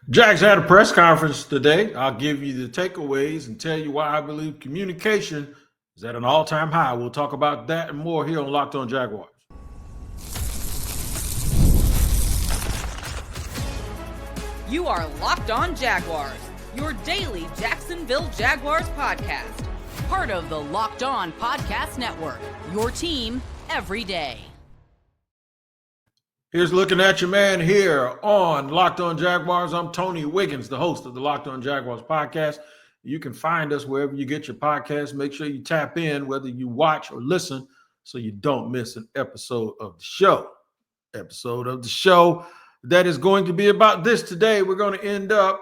Jags had a press conference today. I'll give you the takeaways and tell you why I believe communication is at an all-time high. We'll talk about that and more here on Locked On Jaguars. You are Locked On Jaguars, your daily Jacksonville Jaguars podcast. Part of the Locked On Podcast Network, your team every day. Here's looking at your man here on Locked On Jaguars. I'm Tony Wiggins, the host of the Locked On Jaguars podcast. You can find us wherever you get your podcasts. Make sure you tap in, whether you watch or listen, so you don't miss an episode of the show. That is going to be about this today. We're going to end up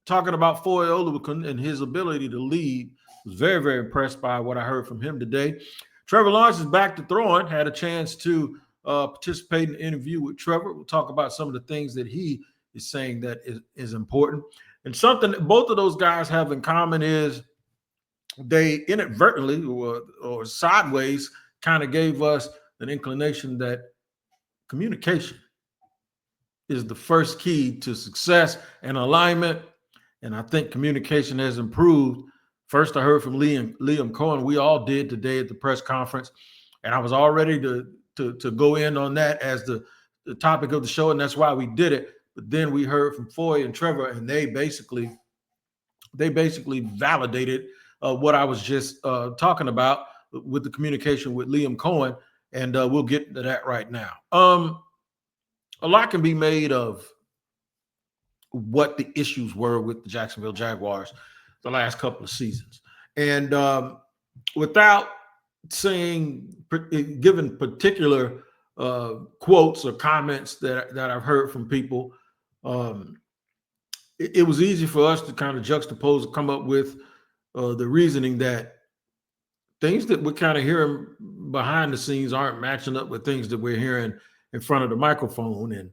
talking about Foye Oluokun and his ability to lead. I was very, very impressed by what I heard from him today. Trevor Lawrence is back to throwing. Had a chance to participate in an interview with Trevor. We'll talk about some of the things that he is saying that is important. And something that both of those guys have in common is they inadvertently or sideways kind of gave us an inclination that communication is the first key to success and alignment. And I think communication has improved. First, I heard from Liam Cohen. We all did today at the press conference. And I was all ready to go in on that as the topic of the show, and that's why we did it. But then we heard from Foye and Trevor, and they basically validated what I was just talking about with the communication with Liam Cohen, and we'll get into that right now. A lot can be made of what the issues were with the Jacksonville Jaguars the last couple of seasons, and without giving particular quotes or comments that I've heard from people, it was easy for us to kind of juxtapose, come up with the reasoning that things that we're kind of hearing behind the scenes aren't matching up with things that we're hearing in front of the microphone. And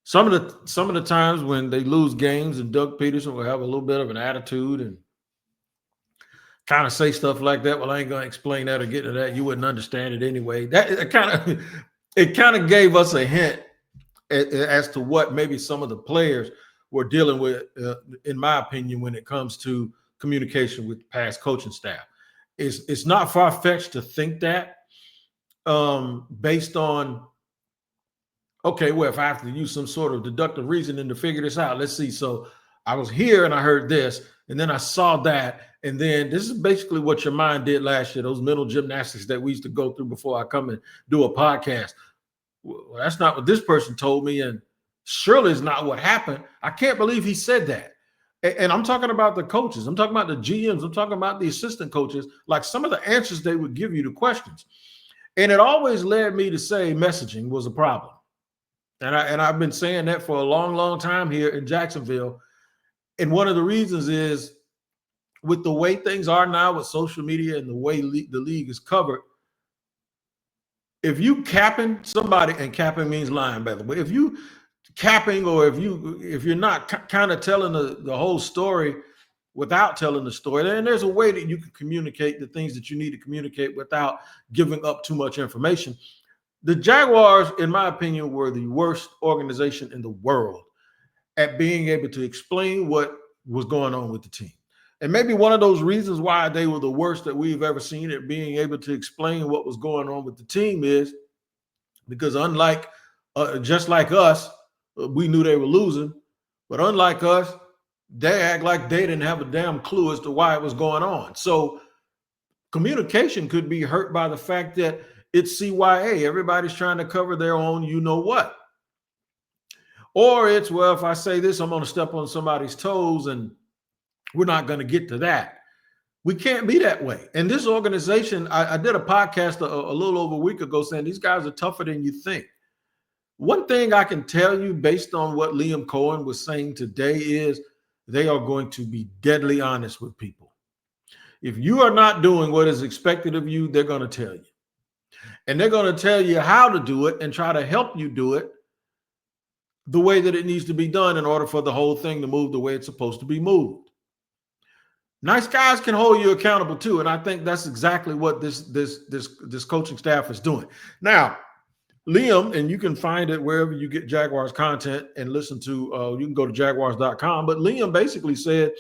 some of the times when they lose games, and Doug Peterson will have a little bit of an attitude and kind of say stuff like that. Well, I ain't going to explain that or get into that. You wouldn't understand it anyway. It kind of gave us a hint as to what maybe some of the players were dealing with, in my opinion, when it comes to communication with past coaching staff. It's not far-fetched to think that based on, okay, well, if I have to use some sort of deductive reasoning to figure this out, let's see. So I was here and I heard this, and then I saw that. And then this is basically what your mind did last year, those mental gymnastics that we used to go through before I come and do a podcast. Well, that's not what this person told me, and surely it's not what happened. I can't believe he said that. And I'm talking about the coaches. I'm talking about the GMs. I'm talking about the assistant coaches, like some of the answers they would give you to questions. And it always led me to say messaging was a problem. And I've been saying that for a long, long time here in Jacksonville. And one of the reasons is, with the way things are now with social media and the way the league is covered, if you capping somebody, and capping means lying, by the way, if you capping, or if you're not kind of telling the whole story without telling the story, then there's a way that you can communicate the things that you need to communicate without giving up too much information. The Jaguars, in my opinion, were the worst organization in the world at being able to explain what was going on with the team. And maybe one of those reasons why they were the worst that we've ever seen at being able to explain what was going on with the team is because just like us, we knew they were losing, but unlike us, they act like they didn't have a damn clue as to why it was going on. So communication could be hurt by the fact that it's CYA. Everybody's trying to cover their own you-know-what. Or it's, well, if I say this, I'm going to step on somebody's toes, and we're not going to get to that. We can't be that way. And this organization, I did a podcast a little over a week ago saying these guys are tougher than you think. One thing I can tell you based on what Liam Cohen was saying today is they are going to be deadly honest with people. If you are not doing what is expected of you, they're going to tell you. And they're going to tell you how to do it and try to help you do it the way that it needs to be done in order for the whole thing to move the way it's supposed to be moved. Nice guys can hold you accountable too, and I think that's exactly what this coaching staff is doing. Now, Liam, and you can find it wherever you get Jaguars content and listen to, you can go to jaguars.com. But Liam basically said,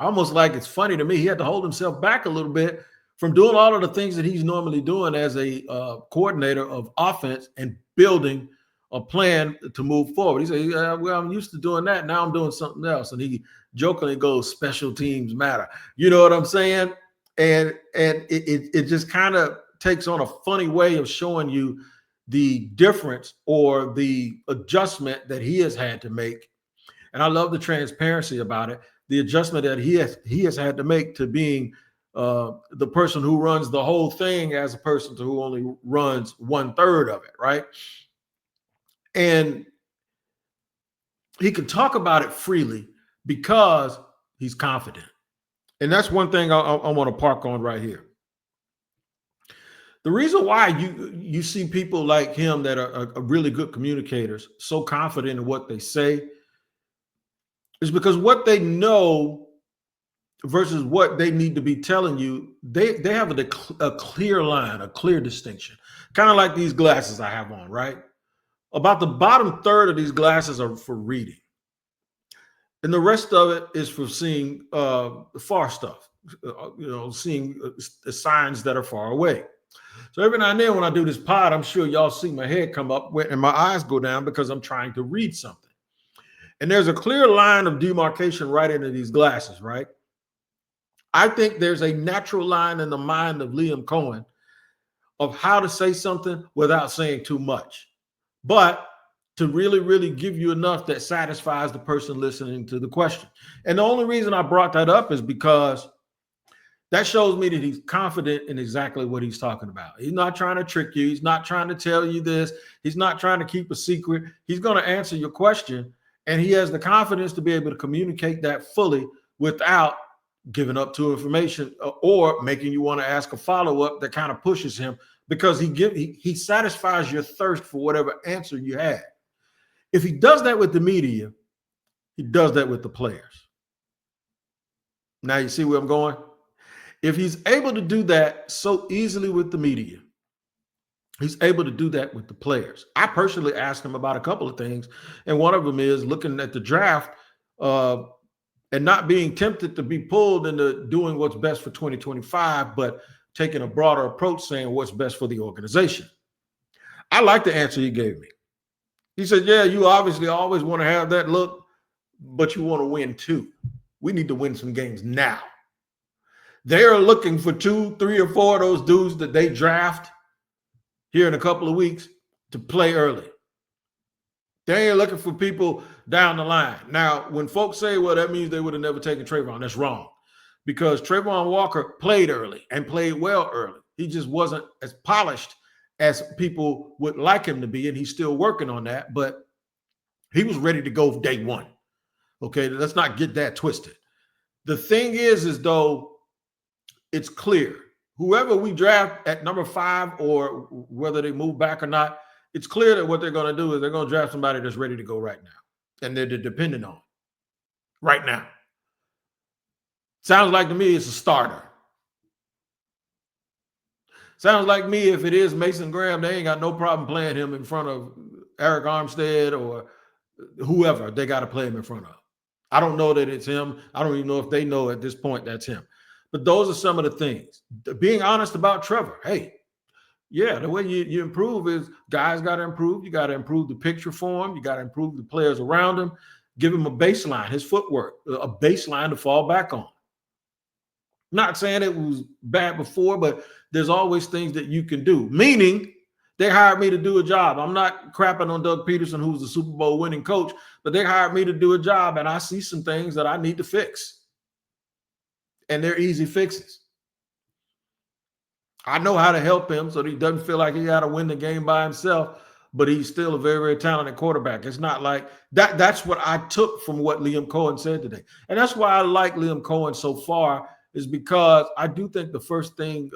almost like it's funny to me, he had to hold himself back a little bit from doing all of the things that he's normally doing as a coordinator of offense and building a plan to move forward. He said, yeah, well, I'm used to doing that. Now I'm doing something else. And he jokingly goes, special teams matter. You know what I'm saying? And it just kind of takes on a funny way of showing you the difference or the adjustment that he has had to make. And I love the transparency about it, the adjustment that he has had to make to being the person who runs the whole thing as a person who only runs 1/3 of it, right? And he can talk about it freely because he's confident. And that's one thing I want to park on right here. The reason why you see people like him that are really good communicators, so confident in what they say, is because what they know versus what they need to be telling you, they have a clear line, a clear distinction. Kind of like these glasses I have on, right? About the bottom third of these glasses are for reading. And the rest of it is for seeing far stuff, seeing the signs that are far away. So every now and then when I do this pod, I'm sure y'all see my head come up and my eyes go down because I'm trying to read something. And there's a clear line of demarcation right into these glasses, right? I think there's a natural line in the mind of Liam Cohen of how to say something without saying too much, but to really, really give you enough that satisfies the person listening to the question. And the only reason I brought that up is because that shows me that he's confident in exactly what he's talking about. He's not trying to trick you. He's not trying to tell you this. He's not trying to keep a secret. He's going to answer your question, and he has the confidence to be able to communicate that fully without giving up too information or making you want to ask a follow-up that kind of pushes him, because he satisfies your thirst for whatever answer you had. If he does that with the media, he does that with the players. Now you see where I'm going? If he's able to do that so easily with the media, he's able to do that with the players. I personally asked him about a couple of things, and one of them is looking at the draft and not being tempted to be pulled into doing what's best for 2025, but taking a broader approach saying what's best for the organization. I like the answer he gave me. He said, yeah, you obviously always want to have that look, but you want to win too. We need to win some games now. They are looking for 2, 3, or 4 of those dudes that they draft here in a couple of weeks to play early. They ain't looking for people down the line. Now, when folks say, well, that means they would have never taken Travon, that's wrong. Because Travon Walker played early and played well early. He just wasn't as polished as people would like him to be, and he's still working on that, but he was ready to go day one. Okay, let's not get that twisted. The thing is though, it's clear. Whoever we draft at number 5 or whether they move back or not, it's clear that what they're going to do is they're going to draft somebody that's ready to go right now, and they're dependent on right now. Sounds like to me it's a starter. Sounds like me, if it is Mason Graham, they ain't got no problem playing him in front of Eric Armstead or whoever they got to play him in front of. I don't know that it's him. I don't even know if they know at this point that's him. But those are some of the things. Being honest about Trevor. Hey, yeah, the way you improve is guys got to improve. You got to improve the picture for him. You got to improve the players around him. Give him a baseline, his footwork, a baseline to fall back on. Not saying it was bad before, but there's always things that you can do. Meaning, they hired me to do a job. I'm not crapping on Doug Peterson, who's the Super Bowl winning coach, but they hired me to do a job, and I see some things that I need to fix. And they're easy fixes. I know how to help him so that he doesn't feel like he got to win the game by himself, but he's still a very, very talented quarterback. It's not like that. That's what I took from what Liam Cohen said today. And that's why I like Liam Cohen so far, is because I do think the first thing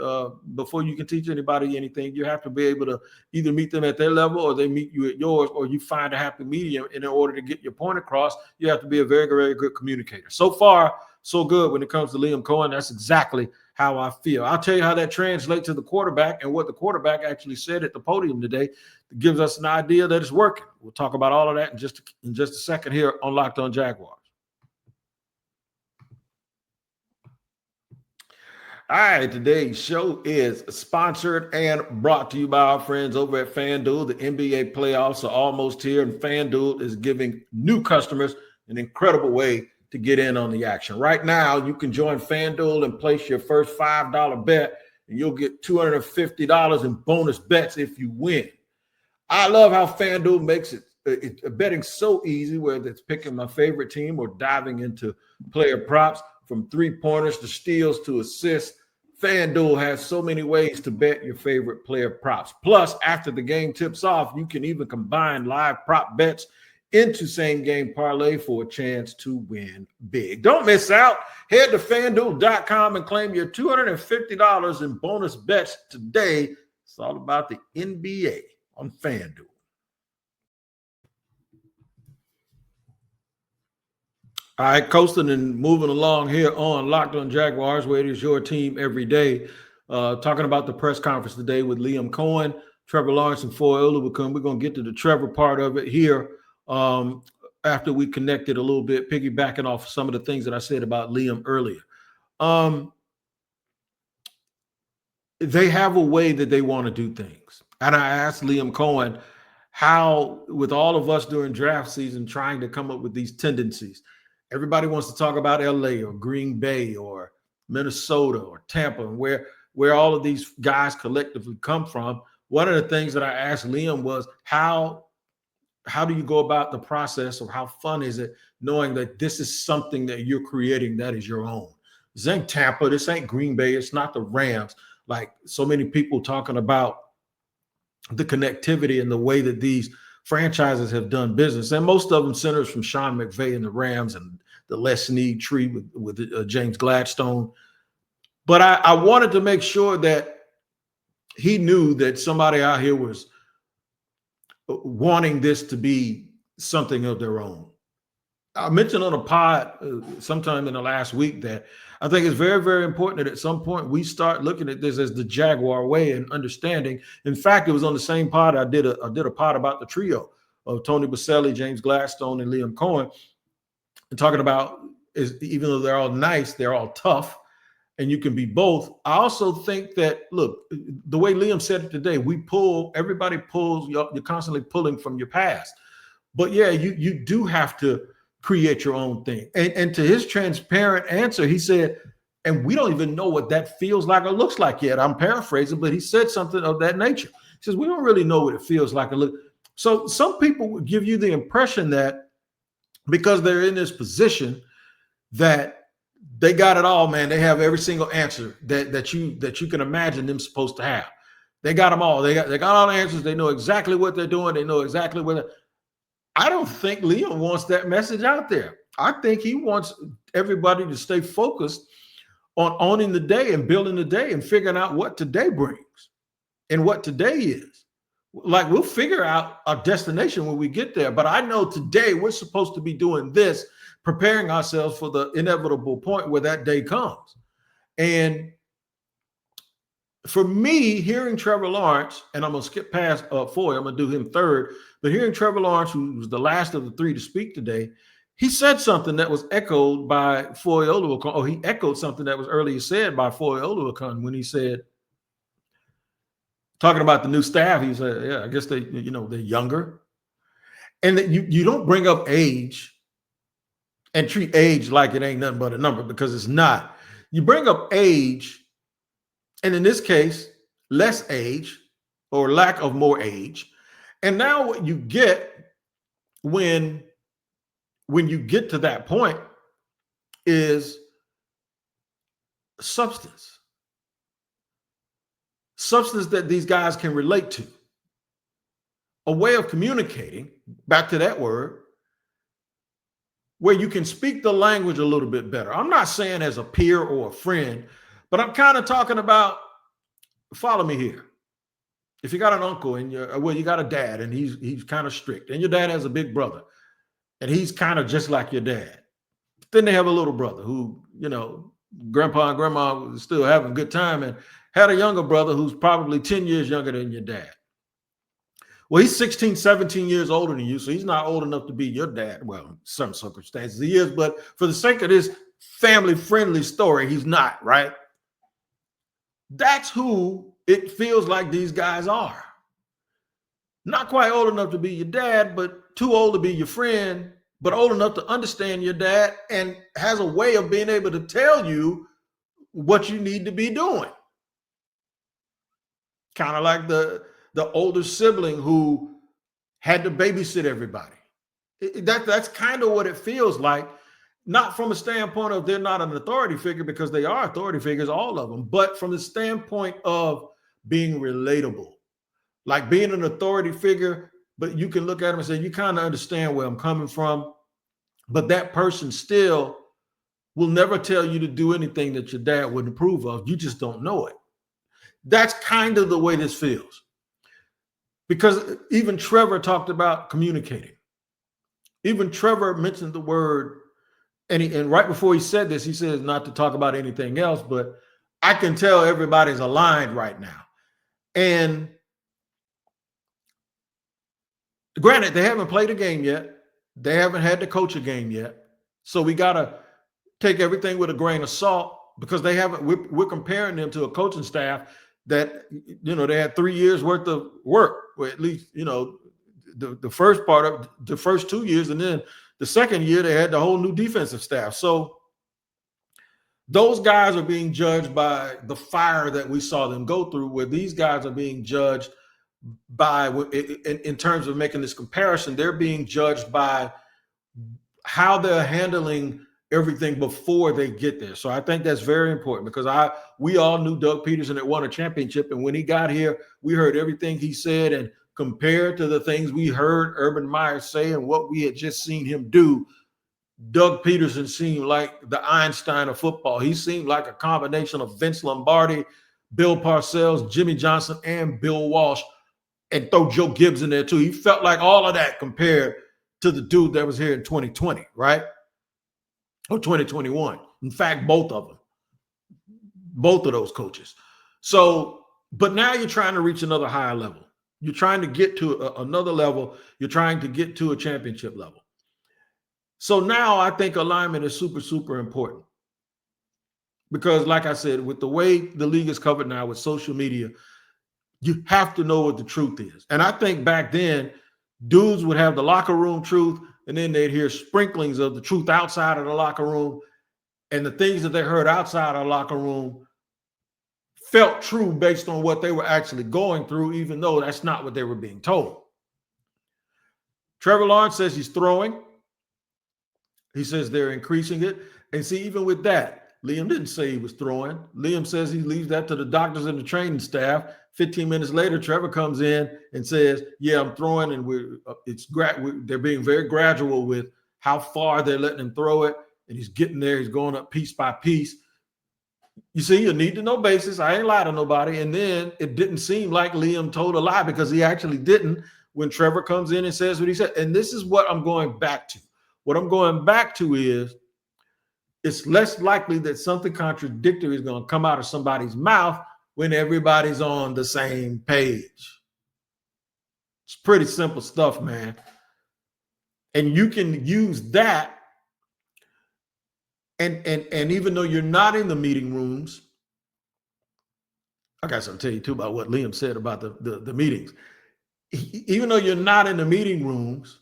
before you can teach anybody anything, you have to be able to either meet them at their level or they meet you at yours, or you find a happy medium. And in order to get your point across, you have to be a very, very good communicator. So far, so good when it comes to Liam Cohen. That's exactly how I feel. I'll tell you how that translates to the quarterback and what the quarterback actually said at the podium today. It gives us an idea that it's working. We'll talk about all of that in just a second here on Locked On Jaguars. All right, today's show is sponsored and brought to you by our friends over at FanDuel. The NBA playoffs are almost here, and FanDuel is giving new customers an incredible way to get in on the action. Right now, you can join FanDuel and place your first $5 bet, and you'll get $250 in bonus bets if you win. I love how FanDuel makes it betting so easy, whether it's picking my favorite team or diving into player props, from three-pointers to steals to assists. FanDuel has so many ways to bet your favorite player props. Plus, after the game tips off, you can even combine live prop bets into same-game parlay for a chance to win big. Don't miss out. Head to FanDuel.com and claim your $250 in bonus bets today. It's all about the NBA on FanDuel. All right, coasting and moving along here on Locked On Jaguars, where it is your team every day. Talking about the press conference today with Liam Cohen, Trevor Lawrence, and Foye Oluokun. We're going to get to the Trevor part of it here after we connected a little bit, piggybacking off some of the things that I said about Liam earlier. They have a way that they want to do things. And I asked Liam Cohen how, with all of us during draft season trying to come up with these tendencies, everybody wants to talk about LA or Green Bay or Minnesota or Tampa and where all of these guys collectively come from. One of the things that I asked Liam was how do you go about the process, or how fun is it knowing that this is something that you're creating that is your own? This ain't Tampa. This ain't Green Bay. It's not the Rams. Like so many people talking about the connectivity and the way that these franchises have done business. And most of them centers from Sean McVay and the Rams and the Les Snead tree with James Gladstone. But I wanted to make sure that he knew that somebody out here was wanting this to be something of their own. I mentioned on a pod sometime in the last week that I think it's very, very important that at some point we start looking at this as the Jaguar way and understanding. In fact, it was on the same pod I did a pod about the trio of Tony Boselli, James Gladstone, and Liam Cohen, and talking about even though they're all nice, they're all tough, and you can be both. I also think that, look, the way Liam said it today, everybody pulls, you're constantly pulling from your past. But yeah, you do have to create your own thing. And to his transparent answer, he said, and we don't even know what that feels like or looks like yet. I'm paraphrasing, but he said something of that nature. He says, we don't really know what it feels like. So some people would give you the impression that because they're in this position that they got it all, man. They have every single answer that you can imagine them supposed to have. They got them all. They got all the answers. They know exactly what they're doing. They know exactly what I don't think Liam wants that message out there. I think he wants everybody to stay focused on owning the day and building the day and figuring out what today brings and what today is. Like, we'll figure out our destination when we get there. But I know today we're supposed to be doing this, preparing ourselves for the inevitable point where that day comes. And for me, hearing Trevor Lawrence, and I'm going to skip past Foye, I'm going to do him third, but hearing Trevor Lawrence, who was the last of the three to speak today, he said something that was echoed by Foye Oluokun. Oh, he echoed something that was earlier said by Foye Oluokun when he said, talking about the new staff, he said, yeah, I guess they're younger. And that you don't bring up age and treat age like it ain't nothing but a number, because it's not. You bring up age, and in this case, less age or lack of more age. And now what you get when you get to that point is substance. Substance that these guys can relate to. A way of communicating, back to that word, where you can speak the language a little bit better. I'm not saying as a peer or a friend, but I'm kind of talking about, follow me here. If you got an uncle and you got a dad and he's kind of strict, and your dad has a big brother and he's kind of just like your dad. Then they have a little brother who, grandpa and grandma was still having a good time, and had a younger brother who's probably 10 years younger than your dad. Well, he's 16, 17 years older than you, so he's not old enough to be your dad. Well, in some circumstances he is, but for the sake of this family-friendly story, he's not, right? That's who it feels like these guys are. Not quite old enough to be your dad, but too old to be your friend, but old enough to understand your dad and has a way of being able to tell you what you need to be doing. Kind of like the older sibling who had to babysit everybody. That's kind of what it feels like, not from a standpoint of they're not an authority figure, because they are authority figures, all of them, but from the standpoint of being relatable, like being an authority figure, but you can look at them and say, you kind of understand where I'm coming from, but that person still will never tell you to do anything that your dad wouldn't approve of. You just don't know it. That's kind of the way this feels. Because even Trevor talked about communicating. Even Trevor mentioned the word, and right before he said this, he says not to talk about anything else, but I can tell everybody's aligned right now. And granted, they haven't played a game yet. They haven't had to coach a game yet. So we got to take everything with a grain of salt, because they haven't, we're comparing them to a coaching staff that, they had 3 years worth of work, or at least, the first part of the first 2 years. And then the second year, they had the whole new defensive staff. So those guys are being judged by the fire that we saw them go through, where these guys are being judged by, in terms of making this comparison, they're being judged by how they're handling everything before they get there. So I think that's very important, because we all knew Doug Peterson had won a championship, and when he got here, we heard everything he said, and compared to the things we heard Urban Meyer say and what we had just seen him do, Doug Peterson seemed like the Einstein of football. He seemed like a combination of Vince Lombardi, Bill Parcells, Jimmy Johnson, and Bill Walsh, and throw Joe Gibbs in there too. He felt like all of that compared to the dude that was here in 2020, right? Or 2021. In fact, both of them, both of those coaches. So, but now you're trying to reach another higher level. You're trying to get to another level. You're trying to get to a championship level. So now I think alignment is super, super important, because like I said, with the way the league is covered now with social media, you have to know what the truth is. And I think back then, dudes would have the locker room truth, and then they'd hear sprinklings of the truth outside of the locker room. And the things that they heard outside of the locker room felt true based on what they were actually going through, even though that's not what they were being told. Trevor Lawrence says he's throwing. He says they're increasing it. And see, even with that, Liam didn't say he was throwing. Liam says he leaves that to the doctors and the training staff. 15 minutes later, Trevor comes in and says, yeah, I'm throwing, and they're being very gradual with how far they're letting him throw it. And he's getting there. He's going up piece by piece. You see, you need to know basis. I ain't lie to nobody. And then it didn't seem like Liam told a lie, because he actually didn't, when Trevor comes in and says what he said. And this is what I'm going back to. What I'm going back to is, it's less likely that something contradictory is going to come out of somebody's mouth when everybody's on the same page. It's pretty simple stuff, man. And you can use that. And even though you're not in the meeting rooms, I got something to tell you too about what Liam said about the meetings. Even though you're not in the meeting rooms,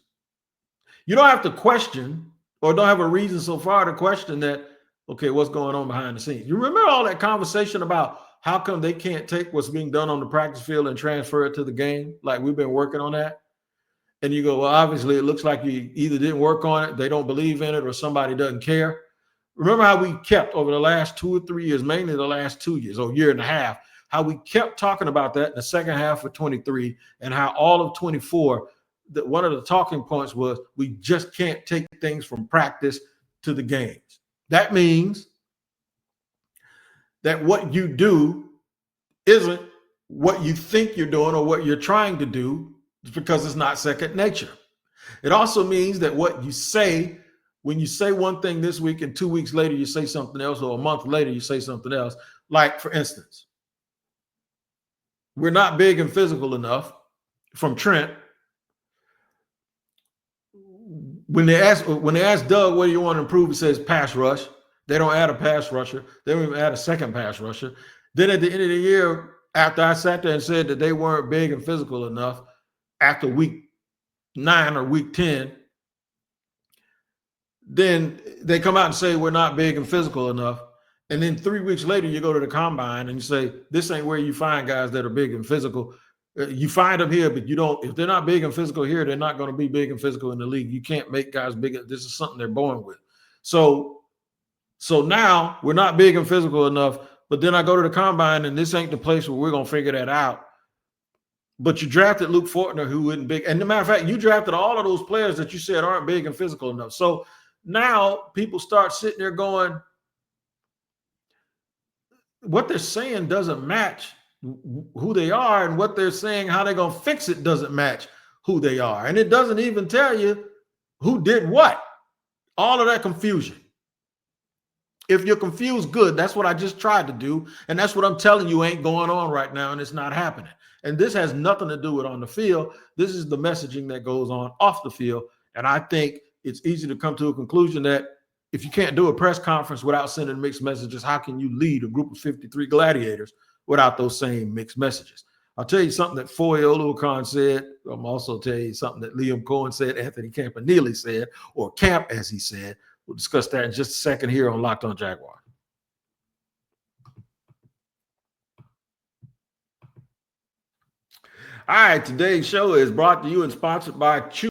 you don't have to question, or don't have a reason so far to question that, okay, what's going on behind the scenes? You remember all that conversation about how come they can't take what's being done on the practice field and transfer it to the game? Like, we've been working on that. And you go, well, obviously it looks like you either didn't work on it, they don't believe in it, or somebody doesn't care. Remember how we kept over the last 2 or 3 years, mainly the last 2 years or year and a half, how we kept talking about that in the second half of 23, and how all of 24, one of the talking points was, we just can't take things from practice to the games. That means that what you do isn't what you think you're doing or what you're trying to do, because it's not second nature. It also means that what you say when you say one thing this week and 2 weeks later you say something else, or a month later you say something else. Like, for instance, we're not big and physical enough from Trent. When they ask Doug, what do you want to improve? He says pass rush. They don't add a pass rusher. They don't even add a second pass rusher. Then at the end of the year, after I sat there and said that they weren't big and physical enough, after week 9 or week 10, then they come out and say we're not big and physical enough. And then 3 weeks later, you go to the combine and you say, this ain't where you find guys that are big and physical. You find them here, but you don't. If they're not big and physical here, they're not going to be big and physical in the league. You can't make guys bigger. This is something they're born with. So now we're not big and physical enough, but then I go to the combine and this ain't the place where we're going to figure that out. But you drafted Luke Fortner, who isn't big. And as a matter of fact, you drafted all of those players that you said aren't big and physical enough. So now people start sitting there going, what they're saying doesn't match who they are, and what they're saying, how they're going to fix it, doesn't match who they are. And it doesn't even tell you who did what. All of that confusion. If you're confused, good. That's what I just tried to do. And that's what I'm telling you ain't going on right now, and it's not happening. And this has nothing to do with on the field. This is the messaging that goes on off the field. And I think it's easy to come to a conclusion that if you can't do a press conference without sending mixed messages, how can you lead a group of 53 gladiators without those same mixed messages? I'll tell you something that Foye Oluokun said. I'm also tell you something that Liam Cohen said, Anthony Campanile said, or Camp as he said. We'll discuss that in just a second here on Locked On Jaguar. All right, today's show is brought to you and sponsored by Chewy.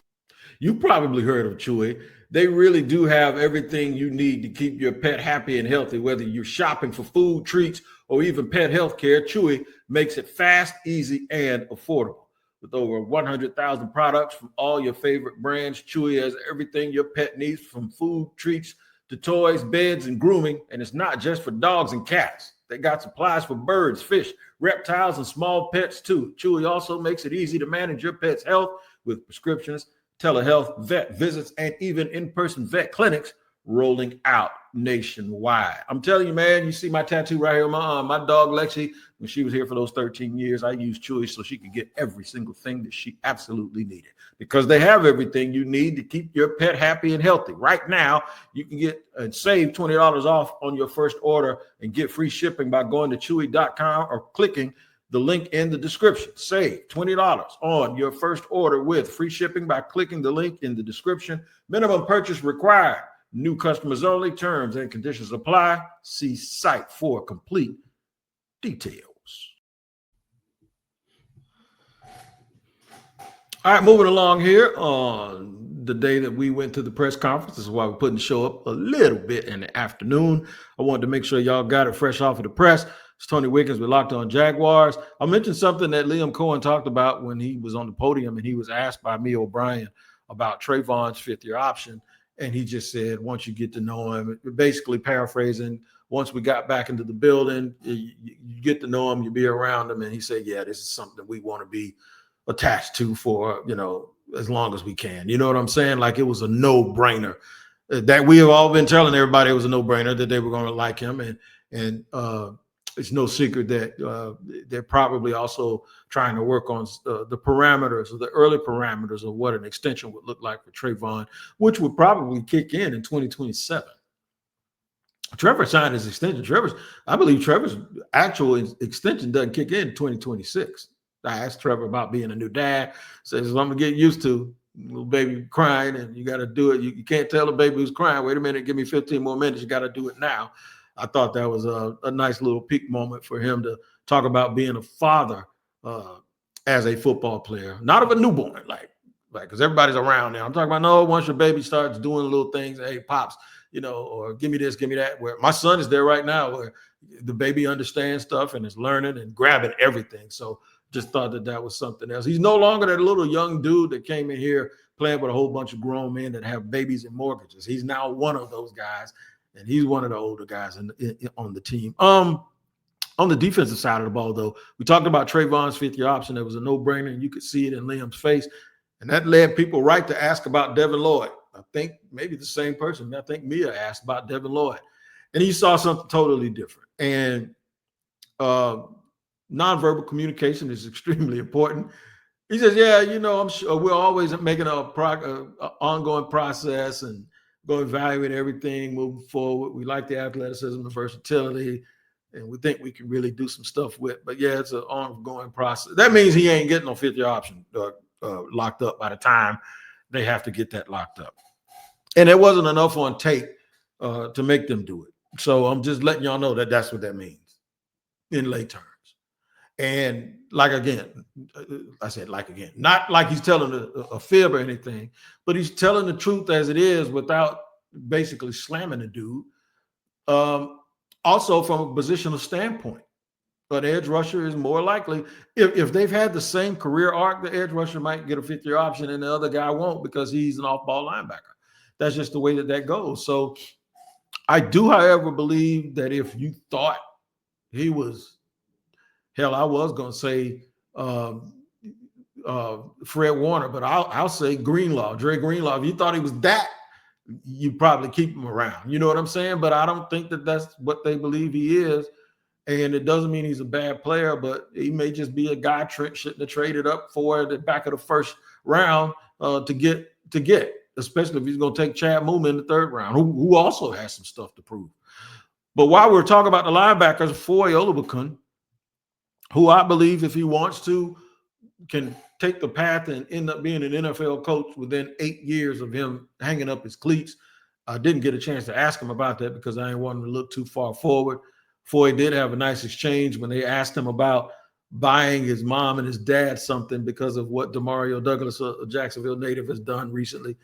You probably heard of Chewy. They really do have everything you need to keep your pet happy and healthy, whether you're shopping for food, treats, or even pet health care. Chewy makes it fast, easy, and affordable. With over 100,000 products from all your favorite brands, Chewy has everything your pet needs, from food, treats, to toys, beds, and grooming. And it's not just for dogs and cats. They got supplies for birds, fish, reptiles, and small pets too. Chewy also makes it easy to manage your pet's health with prescriptions, telehealth, vet visits, and even in-person vet clinics rolling out nationwide. I'm telling you, man, you see my tattoo right here on my arm. My dog Lexi, when she was here for those 13 years, I used Chewy so she could get every single thing that she absolutely needed, because they have everything you need to keep your pet happy and healthy. Right now, you can get and save $20 off on your first order and get free shipping by going to chewy.com or clicking the link in the description. Save $20 on your first order with free shipping by clicking the link in the description. Minimum purchase required. New customers only. Terms and conditions apply. See site for complete details. All right, moving along here on the day that we went to the press conference. This is why we're putting the show up a little bit in the afternoon. I wanted to make sure y'all got it fresh off of the press. It's Tony Wiggins with Locked On Jaguars. I mentioned something that Liam Cohen talked about when he was on the podium, and he was asked by me, O'Brien, about Travon's fifth-year option. And he just said, once you get to know him, basically paraphrasing, once we got back into the building, you get to know him, you be around him. And he said, yeah, this is something we want to be attached to for, as long as we can. You know what I'm saying? Like, it was a no-brainer. That we have all been telling everybody it was a no-brainer that they were going to like him. And it's no secret that they're probably also trying to work on the parameters, or the early parameters of what an extension would look like for Travon, which would probably kick in 2027. Trevor signed his extension. I believe Trevor's actual extension doesn't kick in 2026. I asked Trevor about being a new dad. Says, I'm going to get used to little baby crying, and you got to do it. You can't tell a baby who's crying, wait a minute, give me 15 more minutes. You got to do it now. I thought that was a nice little peak moment for him to talk about being a father as a football player, not of a newborn, like because everybody's around now. I'm talking about, no, once your baby starts doing little things, hey, pops, or give me this, give me that. Where my son is there right now, where the baby understands stuff and is learning and grabbing everything. So just thought that was something else. He's no longer that little young dude that came in here playing with a whole bunch of grown men that have babies and mortgages. He's now one of those guys. And he's one of the older guys on the team. On the defensive side of the ball, though, we talked about Travon's fifth-year option. It was a no-brainer, and you could see it in Liam's face. And that led people right to ask about Devin Lloyd. I think maybe the same person. I think Mia asked about Devin Lloyd, and he saw something totally different. And nonverbal communication is extremely important. He says, "Yeah, I'm sure we're always making a ongoing process and go evaluate everything moving forward. We like the athleticism, the versatility, and we think we can really do some stuff with. But yeah, it's an ongoing process. That means he ain't getting no fifth-year option locked up by the time they have to get that locked up. And there wasn't enough on tape to make them do it. So I'm just letting y'all know that that's what that means in lay terms. And not like he's telling a fib or anything, but he's telling the truth as it is without basically slamming the dude. Also, from a positional standpoint, an edge rusher is more likely, if they've had the same career arc, the edge rusher might get a fifth-year option and the other guy won't because he's an off-ball linebacker. That's just the way that goes. So I do, however, believe that if you thought he was, hell, I was going to say Fred Warner, but I'll say Greenlaw, Dre Greenlaw. If you thought he was that, you probably keep him around. You know what I'm saying? But I don't think that that's what they believe he is. And it doesn't mean he's a bad player, but he may just be a guy Trent shouldn't have traded up for the back of the first round to get, especially if he's going to take Chad Mooma in the third round, who also has some stuff to prove. But while we're talking about the linebackers, Foye Oluokun, who I believe, if he wants to, can take the path and end up being an NFL coach within 8 years of him hanging up his cleats. I didn't get a chance to ask him about that because I didn't want him to look too far forward. Foye did have a nice exchange when they asked him about buying his mom and his dad something because of what Demario Douglas, a Jacksonville native, has done recently.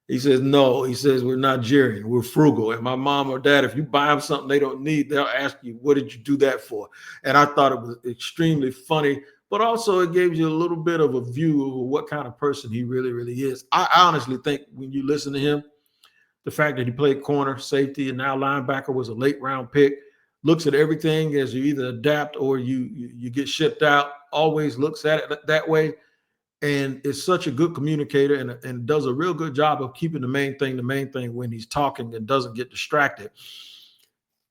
He says, no, he says, we're Nigerian, we're frugal. And my mom or dad, if you buy them something they don't need, they'll ask you, what did you do that for? And I thought it was extremely funny, but also it gave you a little bit of a view of what kind of person he really, really is. I honestly think when you listen to him, the fact that he played corner, safety, and now linebacker, was a late round pick, looks at everything as you either adapt or you get shipped out, always looks at it that way. And is such a good communicator and does a real good job of keeping the main thing when he's talking and doesn't get distracted.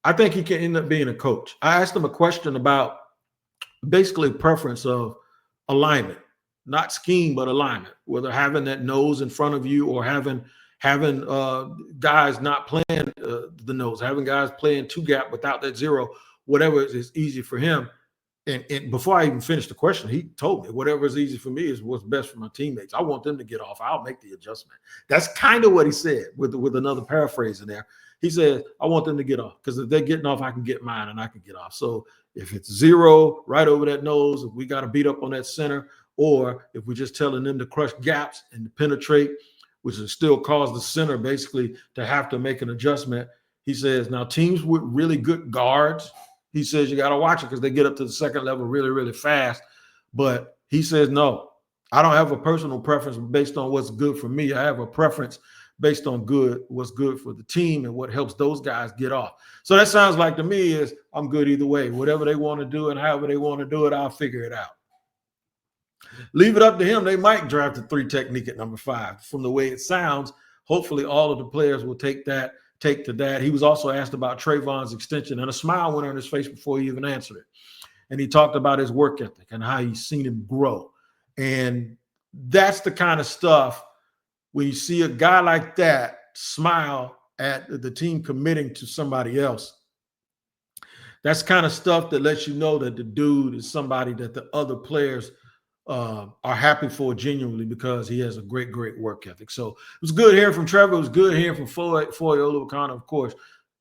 I think he can end up being a coach. I asked him a question about basically preference of alignment, not scheme, but alignment, whether having that nose in front of you or having guys not playing the nose, having guys playing two gap without that zero, whatever is easy for him. And before I even finished the question, he told me whatever is easy for me is what's best for my teammates. I want them to get off. I'll make the adjustment. That's kind of what he said with another paraphrase in there. He said, I want them to get off because if they're getting off, I can get mine and I can get off. So if it's zero right over that nose, if we got to beat up on that center, or if we're just telling them to crush gaps and to penetrate, which will still cause the center basically to have to make an adjustment. He says, now teams with really good guards, he says you got to watch it because they get up to the second level really, really fast. But he says, no, I don't have a personal preference based on what's good for me. I have a preference based on what's good for the team and what helps those guys get off. So that sounds like to me is I'm good either way. Whatever they want to do and however they want to do it, I'll figure it out. Leave it up to him. They might draft the 3 technique at number 5. From the way it sounds, hopefully all of the players will take to that. He was also asked about Travon's extension, and a smile went on his face before he even answered it. And he talked about his work ethic and how he's seen him grow. And that's the kind of stuff when you see a guy like that smile at the team committing to somebody else. That's kind of stuff that lets you know that the dude is somebody that the other players are happy for genuinely because he has a great, great work ethic. So it was good hearing from Trevor. It was good hearing from Foye Oluokun, of course.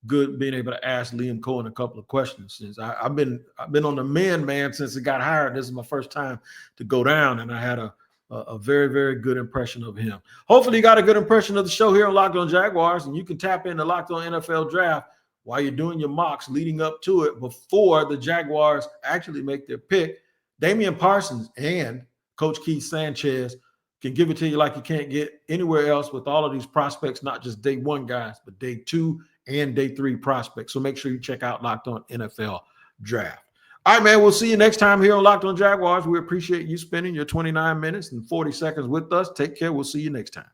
Good being able to ask Liam Cohen a couple of questions. Since I've been on the man since it got hired. This is my first time to go down, and I had a very, very good impression of him. Hopefully you got a good impression of the show here on Locked On Jaguars, and you can tap into Locked On NFL Draft while you're doing your mocks leading up to it before the Jaguars actually make their pick. Damian Parsons and Coach Keith Sanchez can give it to you like you can't get anywhere else with all of these prospects, not just day 1 guys, but day 2 and day 3 prospects. So make sure you check out Locked On NFL Draft. All right, man, we'll see you next time here on Locked On Jaguars. We appreciate you spending your 29 minutes and 40 seconds with us. Take care. We'll see you next time.